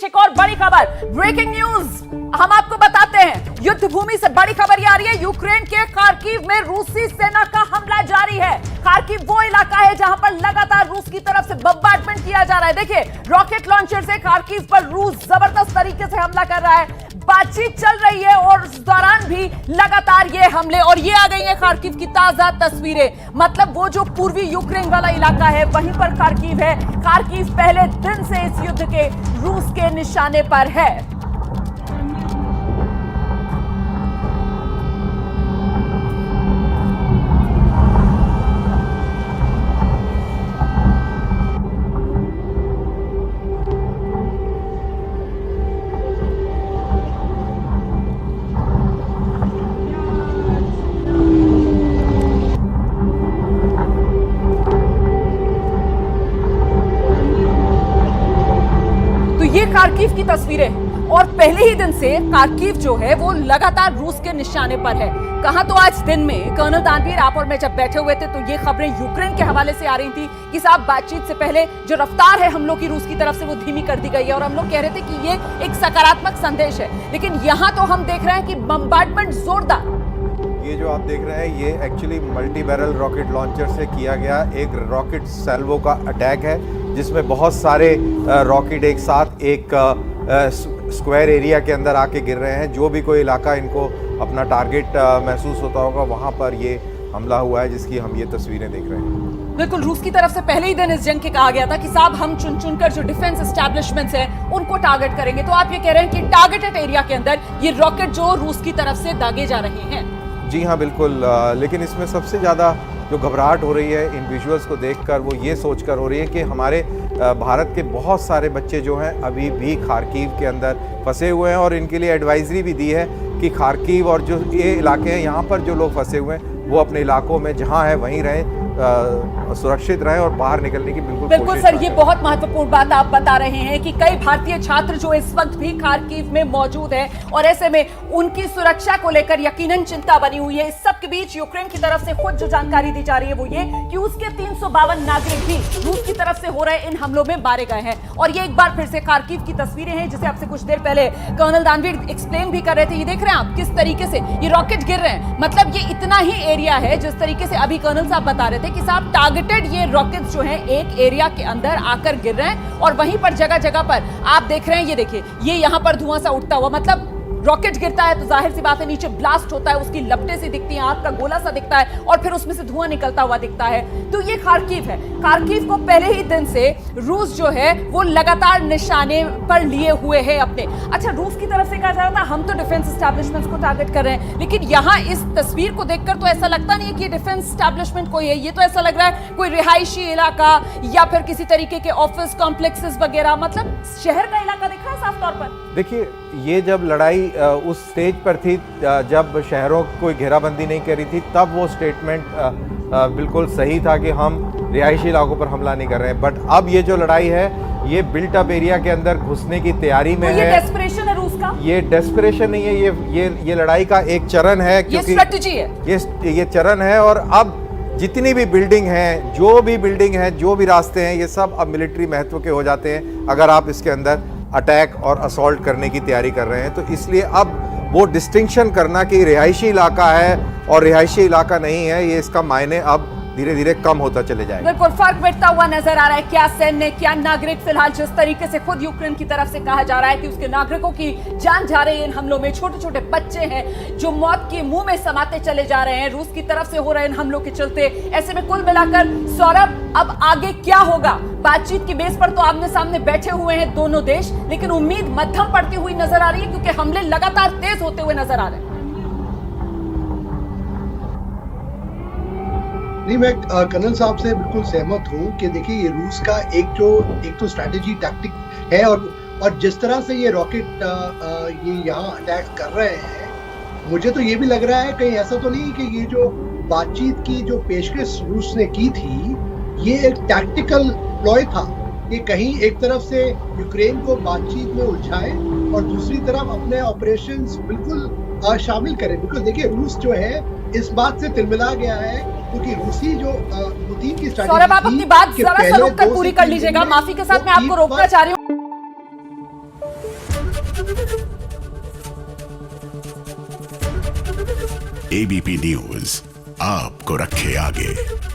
बीच एक और बड़ी खबर, ब्रेकिंग न्यूज हम आपको बताते हैं। युद्ध भूमि से बड़ी खबर ये आ रही है, यूक्रेन के खार्किव में रूसी सेना का हमला जारी है। खार्किव वो इलाका है जहां पर लगातार रूस की तरफ से बम्बार्डमेंट किया जा रहा है। देखिए, रॉकेट लॉन्चर से खार्किव पर रूस जबरदस्त तरीके से हमला कर रहा है। बातचीत चल रही है और उस दौरान भी लगातार ये हमले, और ये आ गई है खार्किव की ताजा तस्वीरें। मतलब वो जो पूर्वी यूक्रेन वाला इलाका है वहीं पर खार्किव है। खार्किव पहले दिन से इस युद्ध के रूस के निशाने पर है। ये खार्किव की तस्वीरें, और पहले ही दिन से खार्किव जो है वो लगातार रूस के निशाने पर है। कहां तो आज दिन में कर्नल दानवीर, आप और मैं जब बैठे हुए थे तो ये खबरें यूक्रेन के हवाले से आ रही थी कि साहब बातचीत से पहले जो रफ्तार है हमलों की रूस की तरफ से वो धीमी कर दी गई है, और हम लोग कह रहे थे कि ये एक सकारात्मक संदेश है। लेकिन यहां तो हम देख रहे हैं कि बम्बार्डमेंट जोरदार। ये जो आप देख रहे हैं ये actually multi barrel rocket launcher से किया गया एक रॉकेट सैल्वो का अटैक है, जिसमें बहुत सारे रॉकेट एक साथ एक स्क्वायर एरिया के अंदर आके गिर रहे हैं। जो भी कोई इलाका इनको अपना टारगेट महसूस होता होगा वहाँ पर ये हमला हुआ है, जिसकी हम ये तस्वीरें देख रहे हैं। बिल्कुल, रूस की तरफ से पहले ही दिन इस जंग के कहा गया था कि साहब हम चुन चुनकर जो डिफेंस एस्टैब्लिशमेंट्स हैं उनको टारगेट करेंगे। तो आप ये कह रहे हैं कि टारगेटेड एरिया के अंदर ये रॉकेट जो रूस की तरफ से दागे जा रहे हैं। जी हाँ, बिल्कुल। लेकिन इसमें सबसे ज़्यादा जो घबराहट हो रही है इन विजुअल्स को देखकर, वो ये सोचकर हो रही है कि हमारे भारत के बहुत सारे बच्चे जो हैं अभी भी खार्किव के अंदर फंसे हुए हैं, और इनके लिए एडवाइजरी भी दी है कि खार्किव और जो ये इलाके हैं यहाँ पर जो लोग फंसे हुए हैं वो अपने इलाकों में जहाँ है वहीं रहें, सुरक्षित रहें और बाहर निकलने की बिल्कुल सर, ये बहुत महत्वपूर्ण बात आप बता रहे हैं कि कई भारतीय छात्र जो इस वक्त भी खार्किव में मौजूद हैं, और ऐसे में उनकी सुरक्षा को लेकर यकीनन चिंता बनी हुई है। इस सब के बीच यूक्रेन की तरफ से खुद जो जानकारी दी जा रही है वो ये कि उसके 352 नागरिक भी रूस की तरफ से हो रहे इन हमलों में मारे गए हैं। और ये एक बार फिर से खार्किव की तस्वीरें हैं, जिसे आपसे कुछ देर पहले कर्नल दानवीर एक्सप्लेन भी कर रहे थे। ये देख रहे हैं आप किस तरीके से ये रॉकेट गिर रहे हैं। मतलब ये इतना ही एरिया है, जिस तरीके से अभी कर्नल साहब बता रहे थे कि साहब टारगेटेड ये रॉकेट्स जो हैं एक एरिया के अंदर आकर गिर रहे हैं, और वहीं पर जगह जगह पर आप देख रहे हैं, ये देखिए ये यहां पर धुआं सा उठता हुआ। मतलब रॉकेट गिरता है तो जाहिर सी बात है नीचे ब्लास्ट होता है, उसकी लपटें सी दिखती हैं, आग का गोला सा दिखता है, और फिर उसमें से धुआं निकलता हुआ दिखता है। तो ये खार्किव है। खार्किव को पहले ही दिन से रूस जो है वो लगातार निशाने पर लिए हुए है अपने। अच्छा, रूस की तरफ से कहा जा रहा था हम तो डिफेंस एस्टैब्लिशमेंट्स को टारगेट कर रहे हैं, लेकिन यहाँ इस तस्वीर को देखकर तो ऐसा लगता नहीं है कि डिफेंस एस्टैब्लिशमेंट कोई है। ये तो ऐसा लग रहा है कोई रिहायशी इलाका या फिर किसी तरीके के ऑफिस कॉम्प्लेक्सेस वगैरह, मतलब शहर का इलाका दिख रहा है साफ तौर पर। देखिए, ये जब लड़ाई उस स्टेज पर थी जब शहरों की कोई घेराबंदी नहीं करी थी, तब वो स्टेटमेंट बिल्कुल सही था कि हम रिहायशी इलाकों पर हमला नहीं कर रहे हैं। बट अब ये जो लड़ाई है ये बिल्ट अप एरिया के अंदर घुसने की तैयारी में तो है। ये डेस्परेशन है रूस का? ये डेस्परेशन नहीं है, ये लड़ाई का एक चरण है, क्योंकि ये स्ट्रेटजी है, ये चरण है। और अब जितनी भी बिल्डिंग है, जो भी बिल्डिंग है, जो भी रास्ते हैं, ये सब अब मिलिट्री महत्व के हो जाते हैं अगर आप इसके अंदर अटैक और असॉल्ट करने की तैयारी कर रहे हैं। तो इसलिए अब वो डिस्टिंक्शन करना कि रिहायशी इलाका है और रिहायशी इलाका नहीं है, ये इसका मायने अब धीरे धीरे कम होता चले जाएगा। बिल्कुल फर्क बैठता हुआ नजर आ रहा है। क्या सैन्य, क्या नागरिक, फिलहाल जिस तरीके से खुद यूक्रेन की तरफ से कहा जा रहा है कि उसके नागरिकों की जान जा रही है इन हमलों में, छोटे छोटे बच्चे हैं जो मौत के मुंह में समाते चले जा रहे हैं रूस की तरफ से हो रहे इन हमलों के चलते। ऐसे में कुल मिलाकर सौरभ, अब आगे क्या होगा? बातचीत की बेस पर तो आमने सामने बैठे हुए हैं दोनों देश, लेकिन उम्मीद मध्यम पड़ती हुई नजर आ रही है क्योंकि हमले लगातार तेज होते हुए नजर आ रहे हैं। नहीं, मैं कर्नल साहब से बिल्कुल सहमत हूँ कि देखिए ये रूस का एक तो स्ट्रैटेजी टैक्टिक है, और जिस तरह से ये रॉकेट ये यहाँ अटैक कर रहे हैं, मुझे तो ये भी लग रहा है कहीं ऐसा तो नहीं कि ये जो बातचीत की जो पेशकश रूस ने की थी ये एक टैक्टिकल प्लॉय था कि कहीं एक तरफ से यूक्रेन को बातचीत में उलझाए और दूसरी तरफ अपने ऑपरेशंस बिल्कुल शामिल करें। बिल्कुल देखिए, रूस जो है इस बात से तिलमिला गया है क्योंकि रूसी जो पुतिन की स्ट्रैटेजी, सौरभ आप अपनी बात जरा सा रोक कर पूरी कर लीजिएगा, माफी के साथ मैं आपको रोकना चाह रही हूँ। एबीपी न्यूज आपको रखे आगे।